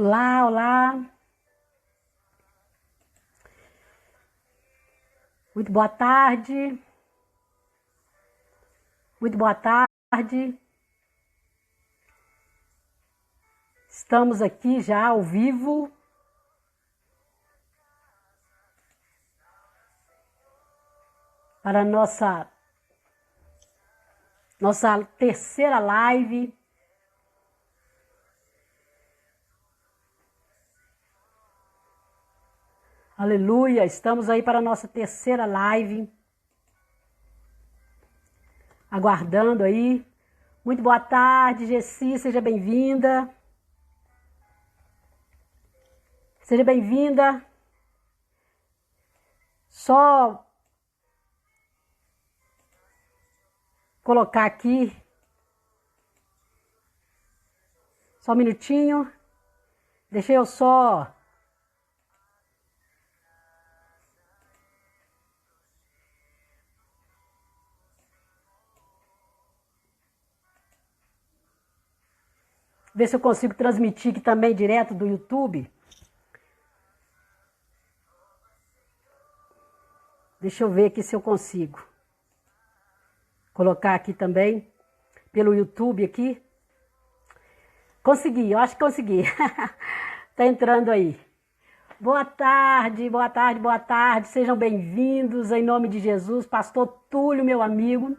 Olá, olá. Muito boa tarde. Muito boa tarde. Estamos aqui já ao vivo. Para a nossa terceira live. Aleluia, estamos aí para a nossa terceira live. Aguardando aí. Muito boa tarde, Gessi, seja bem-vinda. Seja bem-vinda. Só colocar aqui. Só um minutinho. Deixa eu só ver se eu consigo transmitir aqui também direto do YouTube. Deixa eu ver aqui se eu consigo. Colocar aqui também pelo YouTube aqui. Consegui, eu acho que consegui. Tá entrando aí. Boa tarde, boa tarde, boa tarde. Sejam bem-vindos em nome de Jesus. Pastor Túlio, meu amigo.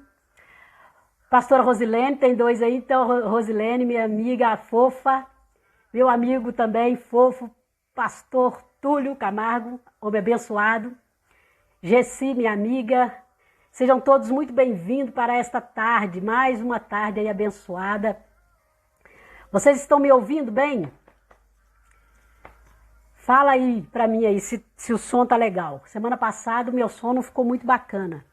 Pastora Rosilene, tem dois aí. Então, Rosilene, minha amiga fofa. Meu amigo também, fofo. Pastor Túlio Camargo, homem abençoado. Gessi, minha amiga. Sejam todos muito bem-vindos para esta tarde. Mais uma tarde aí abençoada. Vocês estão me ouvindo bem? Fala aí pra mim aí se o som tá legal. Semana passada o meu som não ficou muito bacana.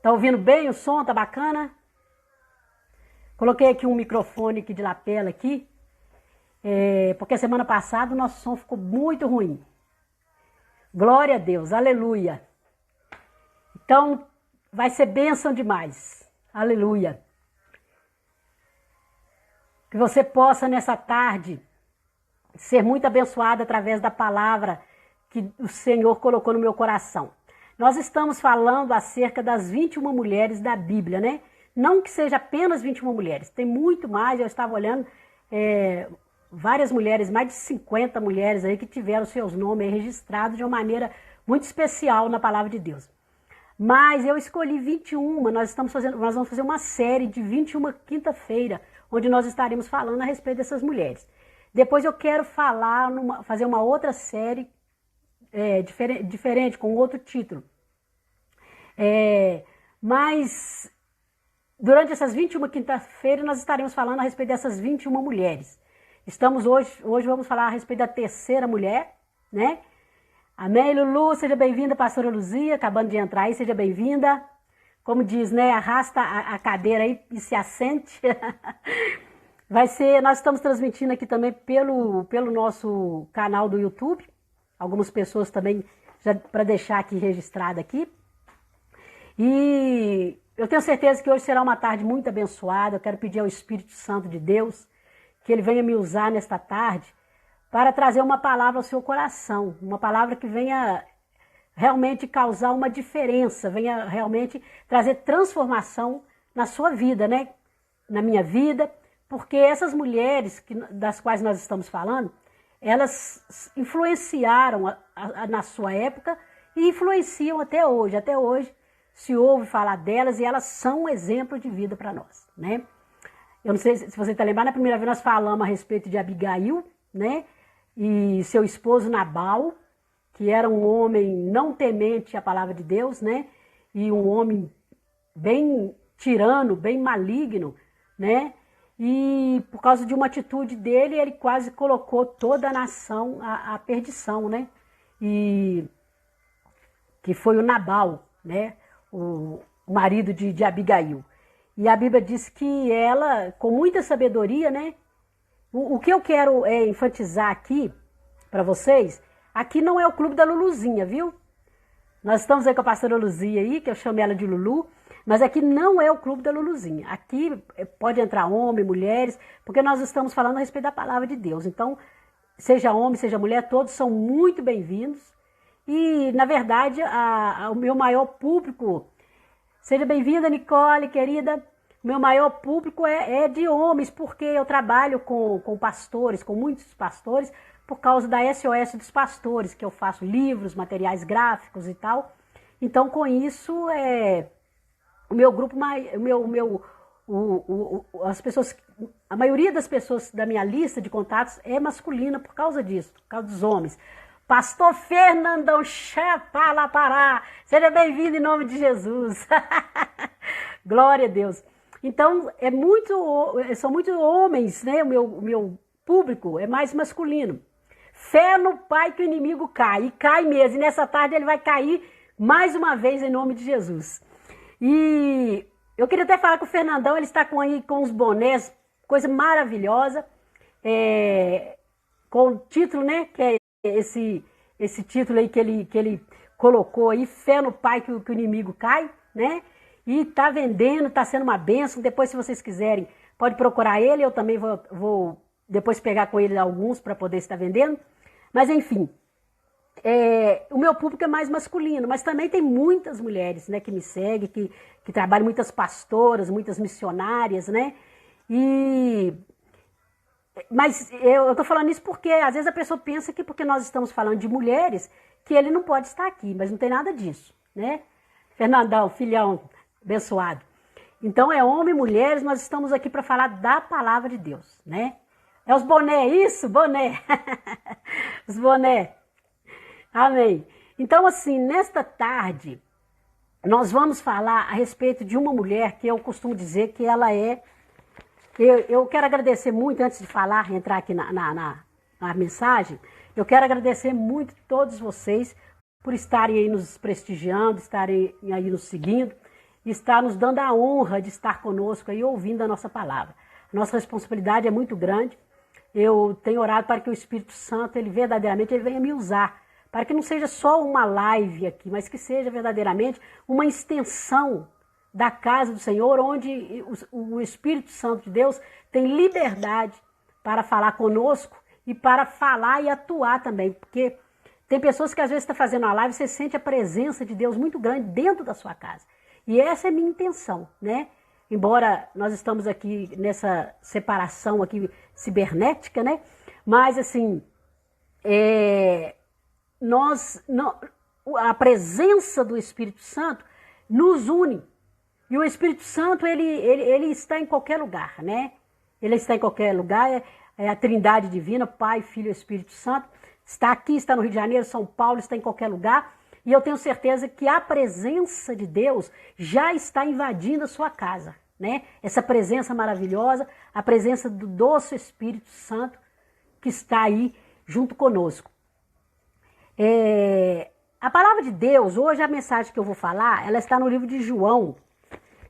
Tá ouvindo bem o som? Tá bacana? Coloquei aqui um microfone aqui de lapela aqui. Porque a semana passada o nosso som ficou muito ruim. Glória a Deus, aleluia. Então vai ser bênção demais. Aleluia. Que você possa nessa tarde ser muito abençoado através da palavra que o Senhor colocou no meu coração. Nós estamos falando acerca das 21 mulheres da Bíblia, né? Não que seja apenas 21 mulheres, tem muito mais. Eu estava olhando várias mulheres, mais de 50 mulheres aí que tiveram seus nomes registrados de uma maneira muito especial na palavra de Deus. Mas eu escolhi 21, nós vamos fazer uma série de 21 quinta-feira, onde nós estaremos falando a respeito dessas mulheres. Depois eu quero fazer uma outra série diferente, com outro título. Mas durante essas 21 quinta-feira nós estaremos falando a respeito dessas 21 mulheres. Hoje vamos falar a respeito da terceira mulher, né? Amém, Lulu, seja bem-vinda, pastora Luzia, acabando de entrar aí, seja bem-vinda. Como diz, né, arrasta a cadeira aí e se assente. Nós estamos transmitindo aqui também pelo nosso canal do YouTube. Algumas pessoas também, já para deixar aqui registrado aqui. E eu tenho certeza que hoje será uma tarde muito abençoada. Eu quero pedir ao Espírito Santo de Deus que Ele venha me usar nesta tarde para trazer uma palavra ao seu coração. Uma palavra que venha realmente causar uma diferença, venha realmente trazer transformação na sua vida, né? Na minha vida, porque essas mulheres das quais nós estamos falando, elas influenciaram na sua época e influenciam até hoje. Até hoje se ouve falar delas e elas são um exemplo de vida para nós, né? Eu não sei se você está lembrado, na primeira vez nós falamos a respeito de Abigail, né? E seu esposo Nabal, que era um homem não temente à palavra de Deus, né? E um homem bem tirano, bem maligno, né? E por causa de uma atitude dele, ele quase colocou toda a nação à perdição, né? E que foi o Nabal, né? O marido de Abigail. E a Bíblia diz que ela, com muita sabedoria, né? O que eu quero enfatizar aqui para vocês, aqui não é o clube da Luluzinha, viu? Nós estamos aí com a pastora Luzia aí, que eu chamo ela de Lulu. Mas aqui não é o Clube da Luluzinha. Aqui pode entrar homem, mulheres, porque nós estamos falando a respeito da palavra de Deus. Então, seja homem, seja mulher, todos são muito bem-vindos. E, na verdade, o meu maior público... Seja bem-vinda, Nicole, querida. O meu maior público é de homens, porque eu trabalho com pastores, com muitos pastores, por causa da SOS dos pastores, que eu faço livros, materiais gráficos e tal. Então, com isso, o meu grupo, as pessoas, a maioria das pessoas da minha lista de contatos é masculina por causa disso, por causa dos homens. Pastor Fernandão Chapala Pará, seja bem-vindo em nome de Jesus. Glória a Deus. Então, são muitos homens, né? O meu público é mais masculino. Fé no Pai que o inimigo cai, e cai mesmo. E nessa tarde ele vai cair mais uma vez em nome de Jesus. E eu queria até falar com o Fernandão, ele está com os bonés, coisa maravilhosa, com o título, né? Que é esse título aí que ele colocou aí, Fé no Pai que o inimigo cai, né? E tá vendendo, tá sendo uma bênção. Depois, se vocês quiserem, pode procurar ele. Eu também vou depois pegar com ele alguns para poder estar vendendo. Mas, enfim, o meu público é mais masculino, mas também tem muitas mulheres, né, que me seguem, que trabalham, muitas pastoras, muitas missionárias, né? Mas eu tô falando isso porque às vezes a pessoa pensa que porque nós estamos falando de mulheres, que ele não pode estar aqui, mas não tem nada disso, né? Fernandão, filhão, abençoado. Então é homem e mulheres, nós estamos aqui para falar da palavra de Deus, né? É os boné, isso? Boné. Os boné. Amém. Então assim, nesta tarde, nós vamos falar a respeito de uma mulher que eu costumo dizer que ela é... Eu quero agradecer muito, antes de falar, entrar aqui na mensagem, eu quero agradecer muito a todos vocês por estarem aí nos prestigiando, estarem aí nos seguindo, e estar nos dando a honra de estar conosco aí, ouvindo a nossa palavra. A nossa responsabilidade é muito grande. Eu tenho orado para que o Espírito Santo, ele verdadeiramente venha me usar, para que não seja só uma live aqui, mas que seja verdadeiramente uma extensão da casa do Senhor, onde o Espírito Santo de Deus tem liberdade para falar conosco e para falar e atuar também, porque tem pessoas que às vezes estão fazendo uma live e você sente a presença de Deus muito grande dentro da sua casa. E essa é a minha intenção, né? Embora nós estamos aqui nessa separação aqui cibernética, né? Mas assim, a presença do Espírito Santo nos une. E o Espírito Santo, ele está em qualquer lugar, né? Ele está em qualquer lugar, é a Trindade Divina, Pai, Filho e Espírito Santo. Está aqui, está no Rio de Janeiro, São Paulo, está em qualquer lugar. E eu tenho certeza que a presença de Deus já está invadindo a sua casa, né? Essa presença maravilhosa, a presença do doce Espírito Santo que está aí junto conosco. A palavra de Deus, hoje a mensagem que eu vou falar, ela está no livro de João.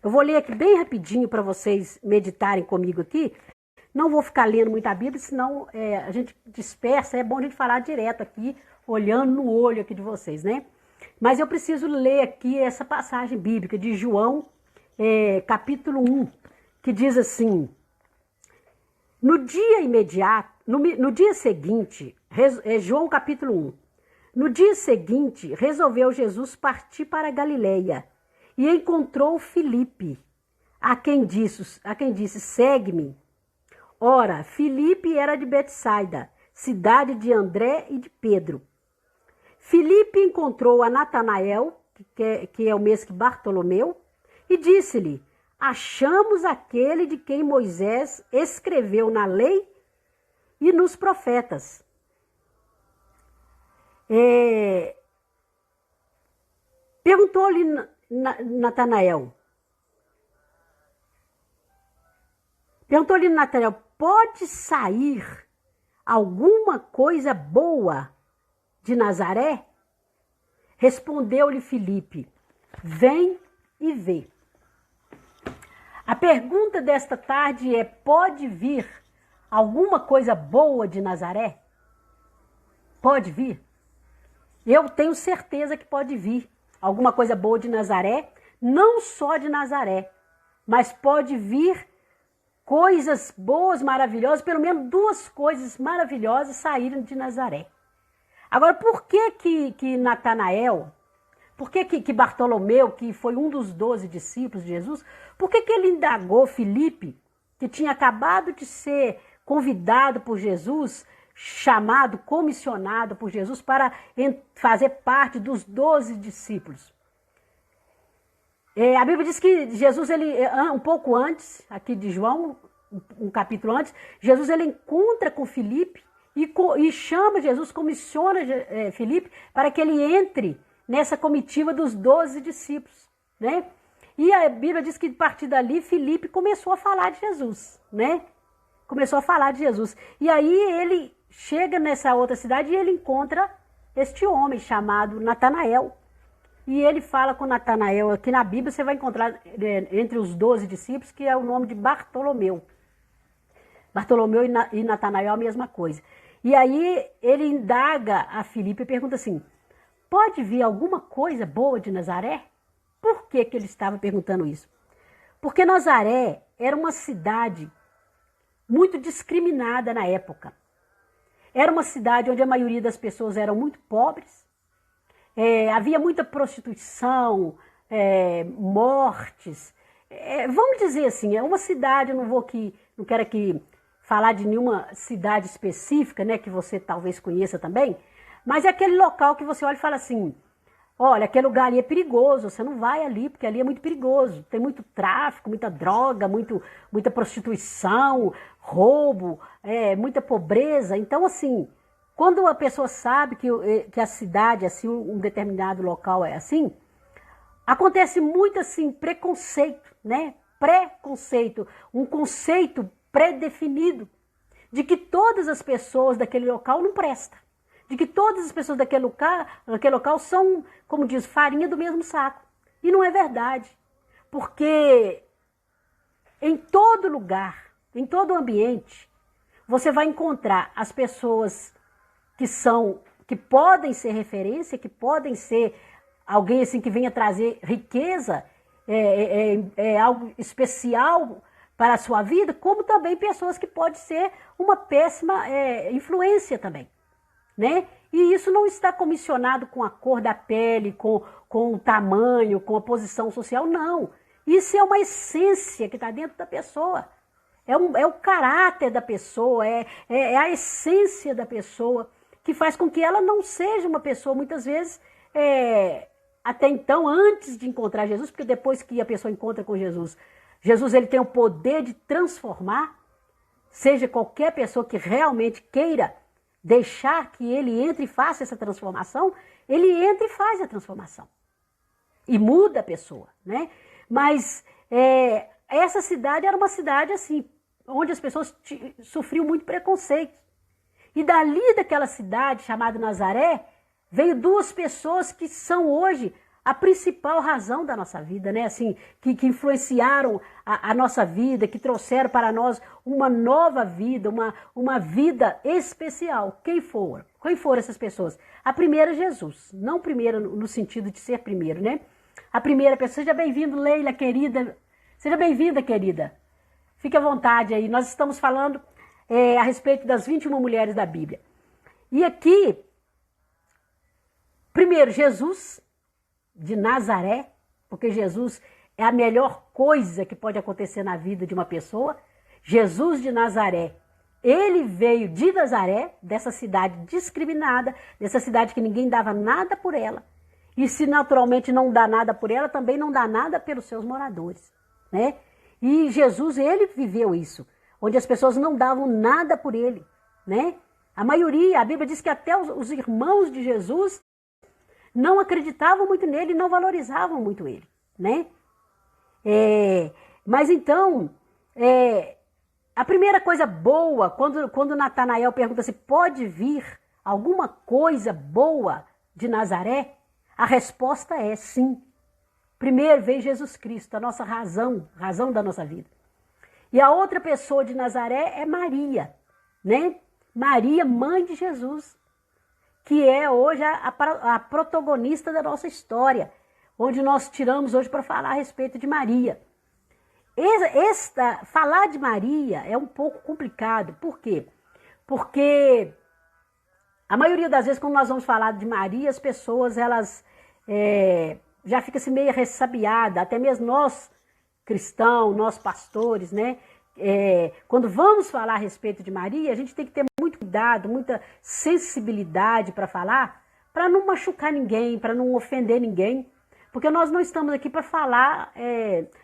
Eu vou ler aqui bem rapidinho para vocês meditarem comigo aqui. Não vou ficar lendo muita Bíblia, senão a gente dispersa. É bom a gente falar direto aqui, olhando no olho aqui de vocês, né? Mas eu preciso ler aqui essa passagem bíblica de João, capítulo 1, que diz assim: no dia imediato, no dia seguinte, João capítulo 1, no dia seguinte resolveu Jesus partir para a Galileia. E encontrou Filipe, a quem disse, segue-me. Ora, Filipe era de Betsaida, cidade de André e de Pedro. Filipe encontrou a Natanael, que é o mesmo que Bartolomeu, e disse-lhe, achamos aquele de quem Moisés escreveu na lei e nos profetas. Perguntou-lhe Natanael, pode sair alguma coisa boa de Nazaré? Respondeu-lhe Filipe, vem e vê. A pergunta desta tarde é, pode vir alguma coisa boa de Nazaré? Pode vir? Eu tenho certeza que pode vir alguma coisa boa de Nazaré. não só de Nazaré, mas pode vir coisas boas, maravilhosas, pelo menos duas coisas maravilhosas saíram de Nazaré. Agora, por que Natanael, por que Bartolomeu, que foi um dos 12 discípulos de Jesus, por que ele indagou Filipe, que tinha acabado de ser convidado por Jesus, chamado, comissionado por Jesus para fazer parte dos 12 discípulos? A Bíblia diz que Jesus, um pouco antes, aqui de João, um capítulo antes, Jesus ele encontra com Filipe e chama Jesus, comissiona Filipe para que ele entre nessa comitiva dos 12 discípulos, né? E a Bíblia diz que a partir dali Filipe começou a falar de Jesus, né? Começou a falar de Jesus. E aí ele chega nessa outra cidade e ele encontra este homem chamado Natanael. E ele fala com Natanael, aqui na Bíblia você vai encontrar entre os 12 discípulos, que é o nome de Bartolomeu. Bartolomeu e Natanael é a mesma coisa. E aí ele indaga a Filipe e pergunta assim, pode vir alguma coisa boa de Nazaré? Por que ele estava perguntando isso? Porque Nazaré era uma cidade muito discriminada na época. Era uma cidade onde a maioria das pessoas eram muito pobres, havia muita prostituição, mortes. Vamos dizer assim, é uma cidade, eu não quero aqui falar de nenhuma cidade específica, né, que você talvez conheça também, mas é aquele local que você olha e fala assim, olha, aquele lugar ali é perigoso, você não vai ali, porque ali é muito perigoso. Tem muito tráfico, muita droga, muita prostituição, roubo, muita pobreza. Então, assim, quando a pessoa sabe que a cidade, assim, um determinado local é assim, acontece muito, assim, preconceito, né? Preconceito, um conceito pré-definido de que todas as pessoas daquele local não prestam. De que todas as pessoas daquele local são, como diz, farinha do mesmo saco. E não é verdade. Porque em todo lugar, em todo ambiente, você vai encontrar as pessoas que podem ser referência, que podem ser alguém assim que venha trazer riqueza, algo especial para a sua vida, como também pessoas que podem ser uma péssima influência também. Né? E isso não está comissionado com a cor da pele, com o tamanho, com a posição social, não. Isso é uma essência que está dentro da pessoa. É o caráter da pessoa, é a essência da pessoa que faz com que ela não seja uma pessoa, muitas vezes, até então, antes de encontrar Jesus, porque depois que a pessoa encontra com Jesus, Jesus ele tem o poder de transformar, seja qualquer pessoa que realmente queira deixar que ele entre e faça essa transformação, ele entra e faz a transformação. E muda a pessoa, né? Mas essa cidade era uma cidade assim, onde as pessoas sofriam muito preconceito. E dali daquela cidade chamada Nazaré, veio duas pessoas que são hoje a principal razão da nossa vida, né? Assim, que influenciaram a nossa vida, que trouxeram para nós uma nova vida, uma vida especial. Quem foram essas pessoas? A primeira, Jesus. Não primeira no sentido de ser primeiro, né? A primeira pessoa, seja bem-vindo, Leila, querida. Seja bem-vinda, querida. Fique à vontade aí. Nós estamos falando a respeito das 21 mulheres da Bíblia. E aqui, primeiro, Jesus de Nazaré, porque Jesus é a melhor coisa que pode acontecer na vida de uma pessoa. Jesus de Nazaré, ele veio de Nazaré, dessa cidade discriminada, dessa cidade que ninguém dava nada por ela. E se naturalmente não dá nada por ela, também não dá nada pelos seus moradores, né? E Jesus, ele viveu isso, onde as pessoas não davam nada por ele, né? A maioria, a Bíblia diz que até os irmãos de Jesus não acreditavam muito nele, não valorizavam muito ele, né? Mas então, a primeira coisa boa, quando Natanael pergunta se pode vir alguma coisa boa de Nazaré, a resposta é sim. Primeiro vem Jesus Cristo, a nossa razão da nossa vida. E a outra pessoa de Nazaré é Maria, né? Maria, mãe de Jesus, que é hoje a protagonista da nossa história. onde nós tiramos hoje para falar a respeito de Maria. Falar de Maria é um pouco complicado. Por quê? Porque a maioria das vezes, quando nós vamos falar de Maria, as pessoas elas já ficam assim meio ressabiadas, até mesmo nós cristãos, nós pastores, né? Quando vamos falar a respeito de Maria, a gente tem que ter muito cuidado, muita sensibilidade para falar, para não machucar ninguém, para não ofender ninguém, porque nós não estamos aqui para falar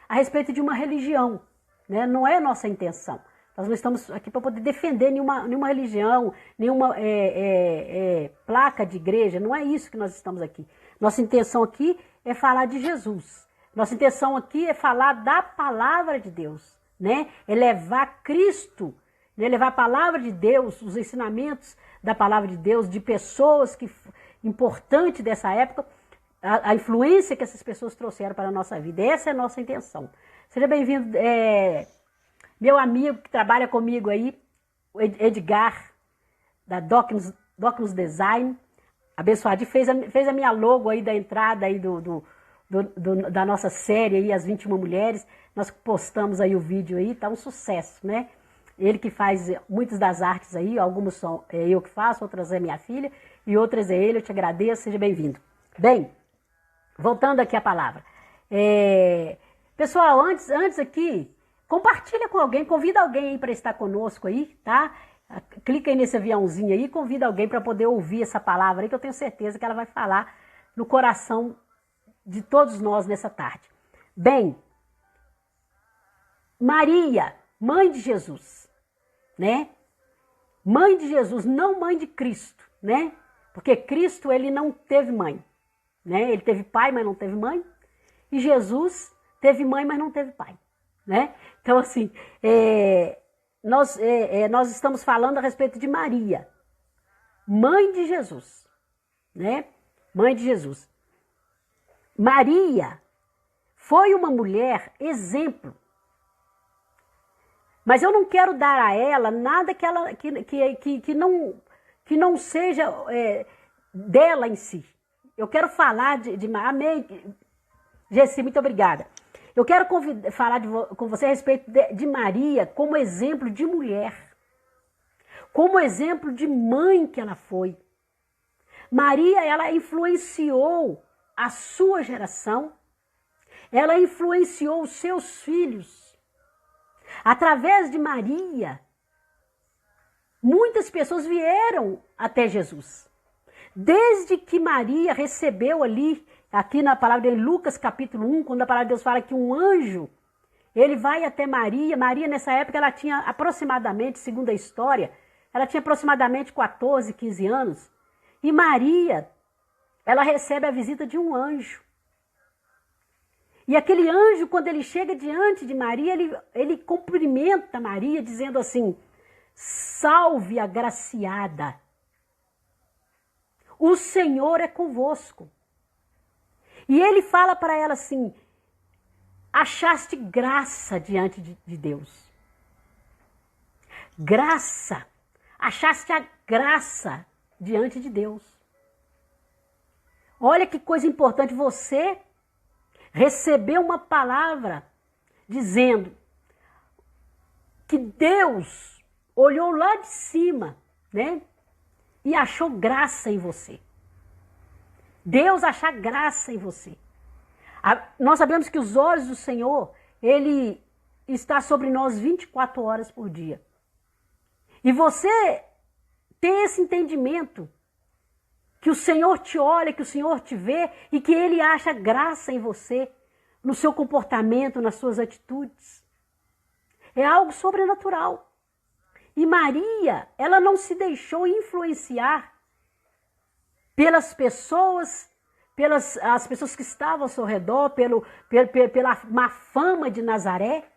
a respeito de uma religião, né? Não é nossa intenção. Nós não estamos aqui para poder defender nenhuma religião, nenhuma placa de igreja, não é isso que nós estamos aqui. Nossa intenção aqui é falar de Jesus. Nossa intenção aqui é falar da palavra de Deus, né? É levar Cristo, né? Levar a palavra de Deus, os ensinamentos da palavra de Deus, de pessoas importantes dessa época, a influência que essas pessoas trouxeram para a nossa vida. Essa é a nossa intenção. Seja bem-vindo, meu amigo que trabalha comigo aí, o Edgar, da Docnos Design, abençoado, fez a minha logo aí da entrada aí da nossa série aí, As 21 Mulheres. Nós postamos aí o vídeo aí, tá um sucesso, né? Ele que faz muitas das artes aí, algumas são eu que faço, outras é minha filha e outras é ele. Eu te agradeço, seja bem-vindo. Bem, voltando aqui à palavra. Pessoal, antes aqui, compartilha com alguém, convida alguém aí para estar conosco aí, tá? Clica aí nesse aviãozinho aí, convida alguém para poder ouvir essa palavra aí, que eu tenho certeza que ela vai falar no coração de todos nós nessa tarde. Bem, Maria, mãe de Jesus, né? Mãe de Jesus, não mãe de Cristo, né? Porque Cristo, ele não teve mãe, né? Ele teve pai, mas não teve mãe. E Jesus teve mãe, mas não teve pai, né? Então, assim, nós estamos falando a respeito de Maria, mãe de Jesus, né? Mãe de Jesus. Maria foi uma mulher exemplo. Mas eu não quero dar a ela nada que não seja dela em si. Eu quero falar de amém, Gessi, muito obrigada. Eu quero falar com você a respeito de Maria como exemplo de mulher, como exemplo de mãe que ela foi. Maria, ela influenciou a sua geração, ela influenciou os seus filhos. Através de Maria, muitas pessoas vieram até Jesus. Desde que Maria recebeu ali, aqui na palavra de Lucas capítulo 1, quando a palavra de Deus fala que um anjo, ele vai até Maria. Maria nessa época ela tinha aproximadamente, segundo a história, ela tinha aproximadamente 14, 15 anos. E Maria, ela recebe a visita de um anjo. E aquele anjo, quando ele chega diante de Maria, ele cumprimenta Maria, dizendo assim: salve agraciada, o Senhor é convosco. E ele fala para ela assim: achaste graça diante de Deus. Graça, achaste a graça diante de Deus. Olha que coisa importante, você recebeu uma palavra dizendo que Deus olhou lá de cima, né? E achou graça em você. Deus achar graça em você. Nós sabemos que os olhos do Senhor, ele está sobre nós 24 horas por dia. E você ter esse entendimento que o Senhor te olha, que o Senhor te vê e que Ele acha graça em você, no seu comportamento, nas suas atitudes. É algo sobrenatural. E Maria, ela não se deixou influenciar pelas pessoas, as pessoas que estavam ao seu redor, pela má fama de Nazaré,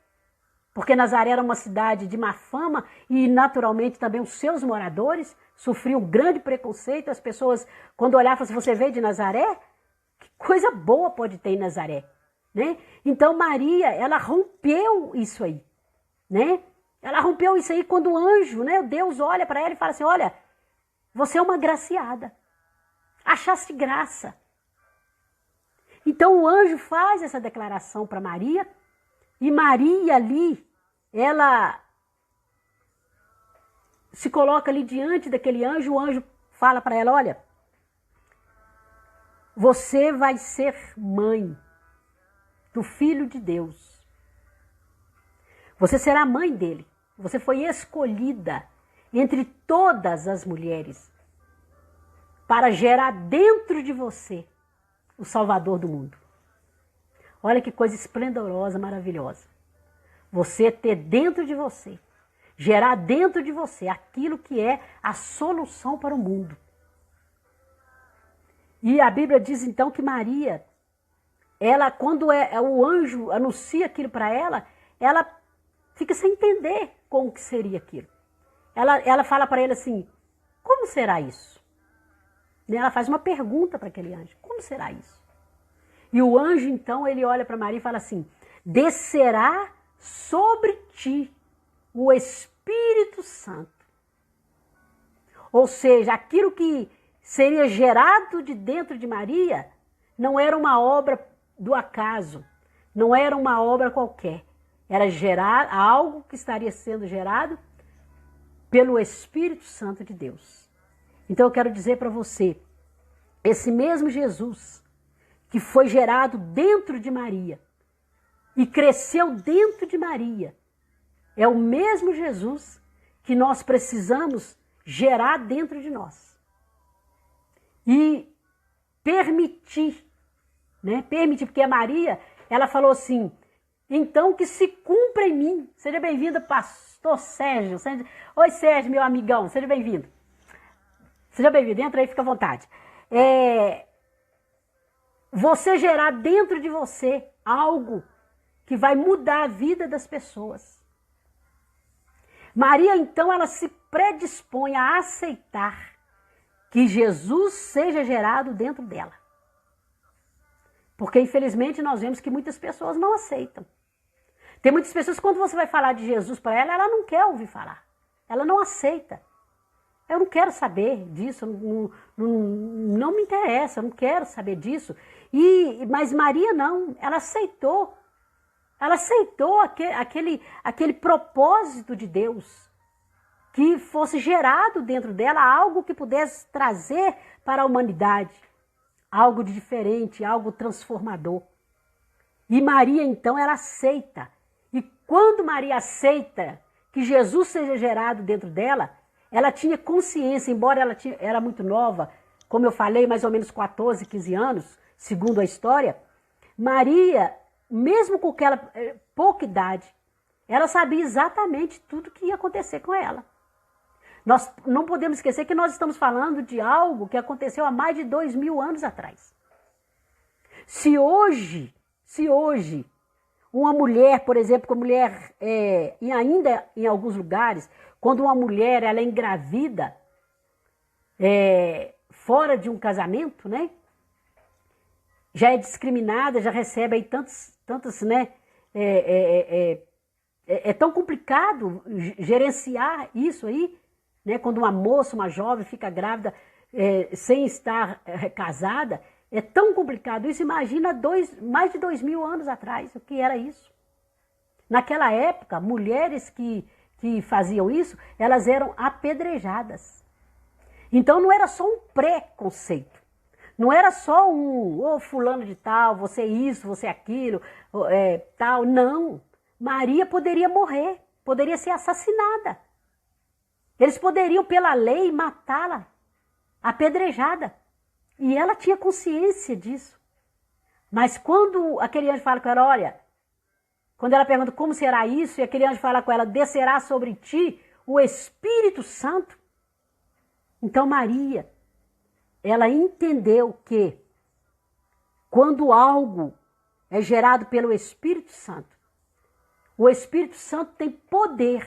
porque Nazaré era uma cidade de má fama e naturalmente também os seus moradores sofriam um grande preconceito. As pessoas, quando olhavam, assim, você veio de Nazaré? Que coisa boa pode ter em Nazaré, né? Então Maria, ela rompeu isso aí, né? Ela rompeu isso aí quando o anjo, né? Deus olha para ela e fala assim: olha, você é uma graciada, achaste graça. Então Então o anjo faz essa declaração para Maria, e Maria ali, ela se coloca ali diante daquele anjo, o anjo fala para ela, olha, você vai ser mãe do Filho de Deus. Você será mãe dele. Você foi escolhida entre todas as mulheres para gerar dentro de você o Salvador do mundo. Olha que coisa esplendorosa, maravilhosa. Você ter dentro de você, gerar dentro de você aquilo que é a solução para o mundo. E a Bíblia diz então que Maria, ela, quando o anjo anuncia aquilo para ela, ela fica sem entender como que seria aquilo. Ela fala para ele assim, como será isso? E ela faz uma pergunta para aquele anjo, como será isso? E o anjo então, ele olha para Maria e fala assim, descerá sobre ti o Espírito Santo. Ou seja, aquilo que seria gerado de dentro de Maria não era uma obra do acaso, não era uma obra qualquer. Era gerar algo que estaria sendo gerado pelo Espírito Santo de Deus. Então eu quero dizer para você, esse mesmo Jesus que foi gerado dentro de Maria e cresceu dentro de Maria, é o mesmo Jesus que nós precisamos gerar dentro de nós. E permitir, né? Permitir, porque a Maria, ela falou assim, então que se cumpra em mim. Seja bem-vindo, pastor Sérgio. Oi, Sérgio, meu amigão, seja bem-vindo. Seja bem-vindo, entra aí, fica à vontade. Você gerar dentro de você algo que vai mudar a vida das pessoas. Maria, então, ela se predispõe a aceitar que Jesus seja gerado dentro dela. Porque, infelizmente, nós vemos que muitas pessoas não aceitam. Tem muitas pessoas, quando você vai falar de Jesus para ela, ela não quer ouvir falar. Ela não aceita. Eu não quero saber disso, não me interessa, eu não quero saber disso. Mas Maria não, ela aceitou. Ela aceitou aquele propósito de Deus, que fosse gerado dentro dela algo que pudesse trazer para a humanidade, algo de diferente, algo transformador. E Maria, então, ela aceita. E quando Maria aceita que Jesus seja gerado dentro dela, ela tinha consciência, embora ela era muito nova, como eu falei, mais ou menos 14, 15 anos, segundo a história, Maria, mesmo com aquela pouca idade, ela sabia exatamente tudo que ia acontecer com ela. Nós não podemos esquecer que nós estamos falando de algo que aconteceu há mais de 2000 anos atrás. Se hoje, uma mulher, por exemplo, como mulher, e ainda em alguns lugares, quando uma mulher ela é engravida, fora de um casamento, né? Já é discriminada, já recebe aí tantas, né? É tão complicado gerenciar isso aí, né? Quando uma moça, uma jovem fica grávida sem estar casada, é tão complicado isso. Imagina mais de 2000 anos atrás, o que era isso. Naquela época, mulheres que faziam isso, elas eram apedrejadas. Então não era só um preconceito. Não era só fulano de tal, você isso, você aquilo, tal. Não. Maria poderia morrer, poderia ser assassinada. Eles poderiam, pela lei, matá-la, apedrejada. E ela tinha consciência disso. Mas quando aquele anjo fala com ela, olha, quando ela pergunta como será isso, e aquele anjo fala com ela, descerá sobre ti o Espírito Santo. Então Maria, ela entendeu que quando algo é gerado pelo Espírito Santo, o Espírito Santo tem poder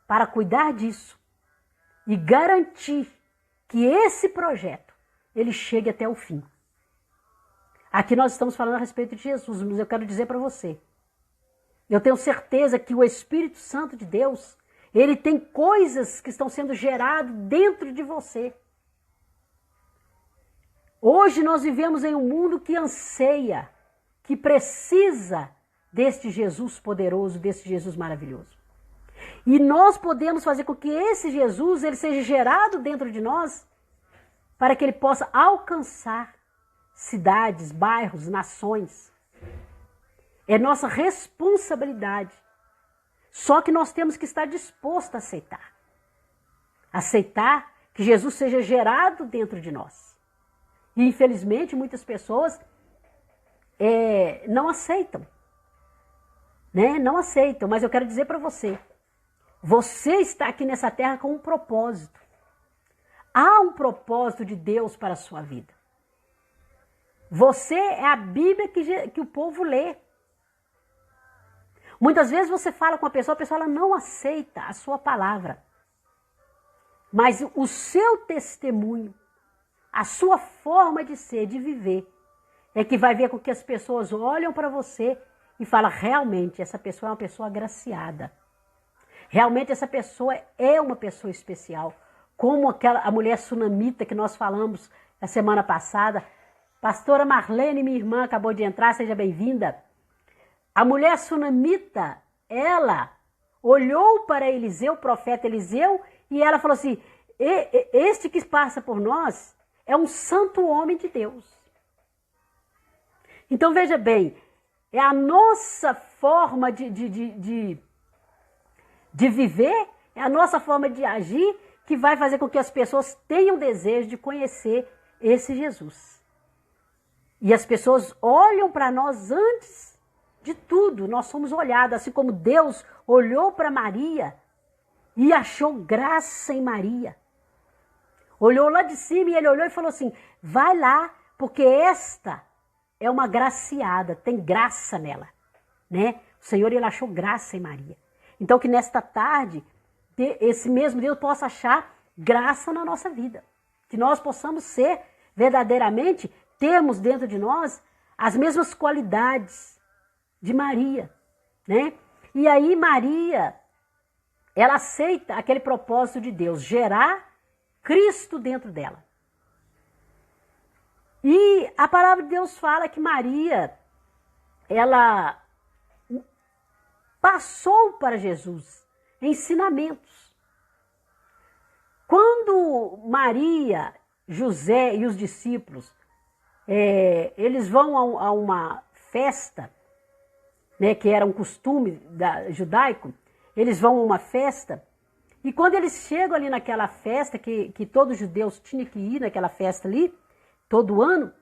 para cuidar disso e garantir que esse projeto ele chegue até o fim. Aqui nós estamos falando a respeito de Jesus, mas eu quero dizer para você, eu tenho certeza que o Espírito Santo de Deus, ele tem coisas que estão sendo geradas dentro de você. Hoje nós vivemos em um mundo que anseia, que precisa deste Jesus poderoso, deste Jesus maravilhoso. E nós podemos fazer com que esse Jesus ele seja gerado dentro de nós para que ele possa alcançar cidades, bairros, nações. É nossa responsabilidade. Só que nós temos que estar disposto a aceitar. Aceitar que Jesus seja gerado dentro de nós. E infelizmente muitas pessoas não aceitam. Né? Não aceitam, mas eu quero dizer para você. Você está aqui nessa terra com um propósito. Há um propósito de Deus para a sua vida. Você é a Bíblia que o povo lê. Muitas vezes você fala com a pessoa ela não aceita a sua palavra. Mas o seu testemunho, a sua forma de ser, de viver, é que vai ver com que as pessoas olham para você e falam, realmente, essa pessoa é uma pessoa agraciada. Realmente essa pessoa é uma pessoa especial. Como a mulher sunamita que nós falamos na semana passada. Pastora Marlene, minha irmã, acabou de entrar, seja bem-vinda. A mulher sunamita, ela olhou para Eliseu, o profeta Eliseu, e ela falou assim, este que passa por nós é um santo homem de Deus. Então veja bem, é a nossa forma de viver, é a nossa forma de agir que vai fazer com que as pessoas tenham desejo de conhecer esse Jesus. E as pessoas olham para nós antes de tudo, nós somos olhados, assim como Deus olhou para Maria e achou graça em Maria. Olhou lá de cima e ele olhou e falou assim, vai lá, porque esta é uma graciada, tem graça nela. Né? O Senhor ele achou graça em Maria. Então que nesta tarde, esse mesmo Deus possa achar graça na nossa vida. Que nós possamos ser verdadeiramente, termos dentro de nós as mesmas qualidades de Maria. Né? E aí Maria, ela aceita aquele propósito de Deus, gerar Cristo dentro dela. E a palavra de Deus fala que Maria, ela passou para Jesus ensinamentos. Quando Maria, José e os discípulos, eles vão a uma festa, né, que era um costume judaico, eles vão a uma festa, e quando eles chegam ali naquela festa, que todos os judeus tinham que ir naquela festa ali, todo ano,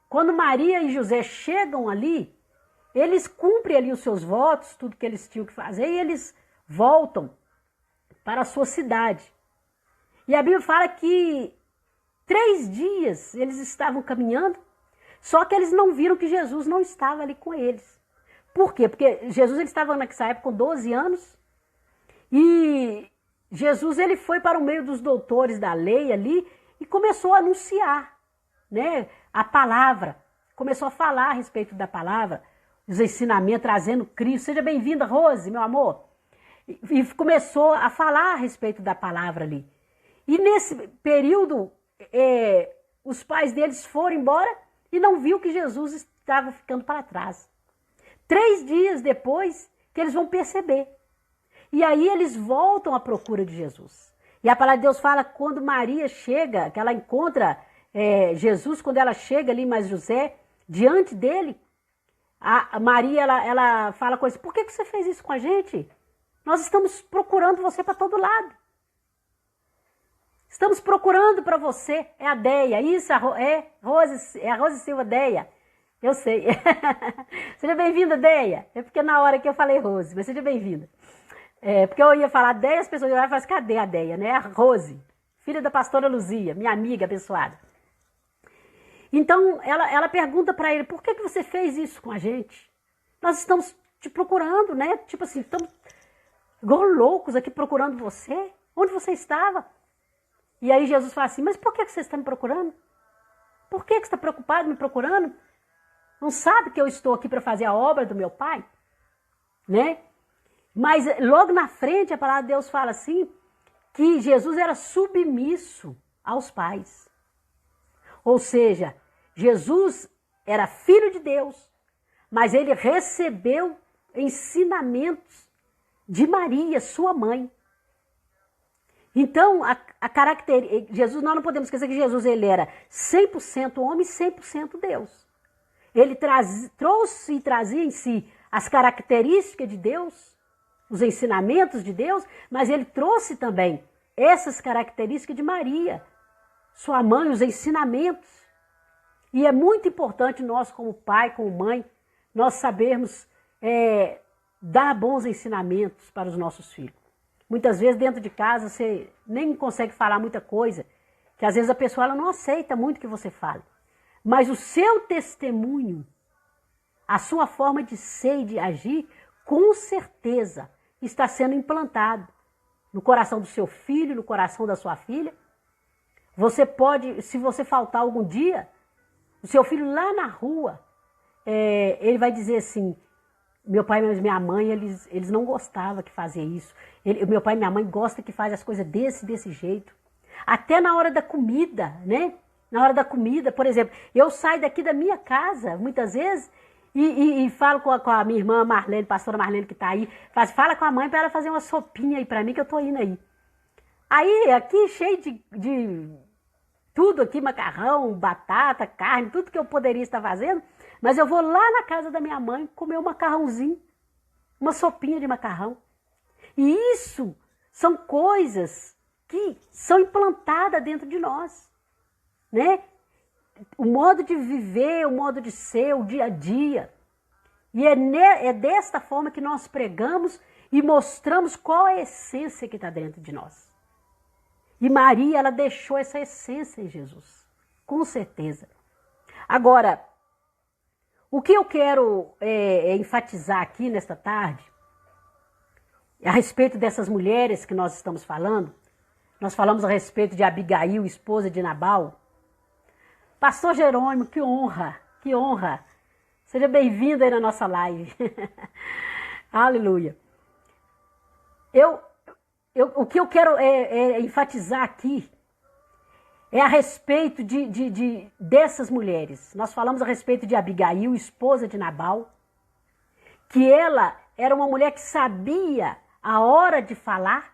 quando Maria e José chegam ali, eles cumprem ali os seus votos, tudo que eles tinham que fazer, e eles voltam para a sua cidade. E a Bíblia fala que 3 dias eles estavam caminhando, só que eles não viram que Jesus não estava ali com eles. Por quê? Porque Jesus ele estava nessa época com 12 anos, e Jesus ele foi para o meio dos doutores da lei ali e começou a anunciar, né, a palavra, começou a falar a respeito da palavra, os ensinamentos, trazendo Cristo. Seja bem-vinda, Rose, meu amor. E começou a falar a respeito da palavra ali. E nesse período, os pais deles foram embora e não viu que Jesus estava ficando para trás. 3 dias depois que eles vão perceber. E aí eles voltam à procura de Jesus. E a palavra de Deus fala que quando Maria chega, que ela encontra Jesus, quando ela chega ali, mas José, diante dele, a Maria, ela fala com ele, por que você fez isso com a gente? Nós estamos procurando você para todo lado. Estamos procurando para você. É a Deia, isso é a Rose Silva Deia. Eu sei. Seja bem-vinda, Deia. É porque na hora que eu falei Rose, mas seja bem-vinda. Porque eu ia falar Deia, as pessoas iam falar, mas cadê a Deia, né? A Rose, filha da pastora Luzia, minha amiga abençoada. Então, ela pergunta para ele, por que você fez isso com a gente? Nós estamos te procurando, né? Tipo assim, estamos igual loucos aqui procurando você. Onde você estava? E aí Jesus fala assim, mas por que você está me procurando? Por que você está preocupado me procurando? Não sabe que eu estou aqui para fazer a obra do meu Pai? Né? Mas logo na frente a palavra de Deus fala assim, que Jesus era submisso aos pais. Ou seja, Jesus era filho de Deus, mas ele recebeu ensinamentos de Maria, sua mãe. Então, Jesus, nós não podemos esquecer que Jesus ele era 100% homem e 100% Deus. Ele trouxe e trazia em si as características de Deus, os ensinamentos de Deus, mas ele trouxe também essas características de Maria, sua mãe, os ensinamentos. E é muito importante nós, como pai, como mãe, nós sabermos dar bons ensinamentos para os nossos filhos. Muitas vezes dentro de casa você nem consegue falar muita coisa, que às vezes a pessoa ela não aceita muito que você fale. Mas o seu testemunho, a sua forma de ser e de agir, com certeza está sendo implantado no coração do seu filho, no coração da sua filha. Você pode, se você faltar algum dia, o seu filho lá na rua, ele vai dizer assim, meu pai e minha mãe, eles não gostavam que fazia isso. Meu pai e minha mãe gostam que faz as coisas desse jeito. Até na hora da comida, né? Na hora da comida, por exemplo, eu saio daqui da minha casa, muitas vezes, e falo com a minha irmã Marlene, pastora Marlene que está aí, fala com a mãe para ela fazer uma sopinha aí para mim, que eu estou indo aí. Aí, aqui cheio de tudo aqui, macarrão, batata, carne, tudo que eu poderia estar fazendo, mas eu vou lá na casa da minha mãe comer um macarrãozinho, uma sopinha de macarrão. E isso são coisas que são implantadas dentro de nós, né? O modo de viver, o modo de ser, o dia a dia. E é desta forma que nós pregamos e mostramos qual é a essência que está dentro de nós. E Maria, ela deixou essa essência em Jesus, com certeza. Agora, o que eu quero enfatizar aqui nesta tarde, a respeito dessas mulheres que nós estamos falando, nós falamos a respeito de Abigail, esposa de Nabal. Pastor Jerônimo, que honra, que honra. Seja bem-vindo aí na nossa live. Aleluia. O que eu quero enfatizar aqui é a respeito dessas mulheres. Nós falamos a respeito de Abigail, esposa de Nabal, que ela era uma mulher que sabia a hora de falar,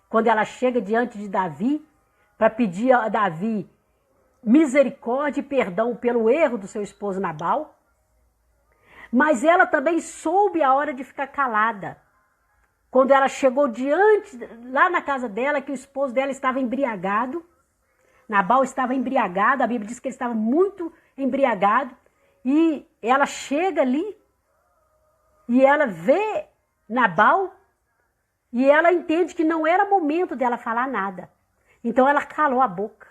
quando ela chega diante de Davi, para pedir a Davi misericórdia e perdão pelo erro do seu esposo Nabal, mas ela também soube a hora de ficar calada. Quando ela chegou lá na casa dela, que o esposo dela estava embriagado, Nabal estava embriagado, a Bíblia diz que ele estava muito embriagado, e ela chega ali, e ela vê Nabal, e ela entende que não era momento dela falar nada. Então ela calou a boca.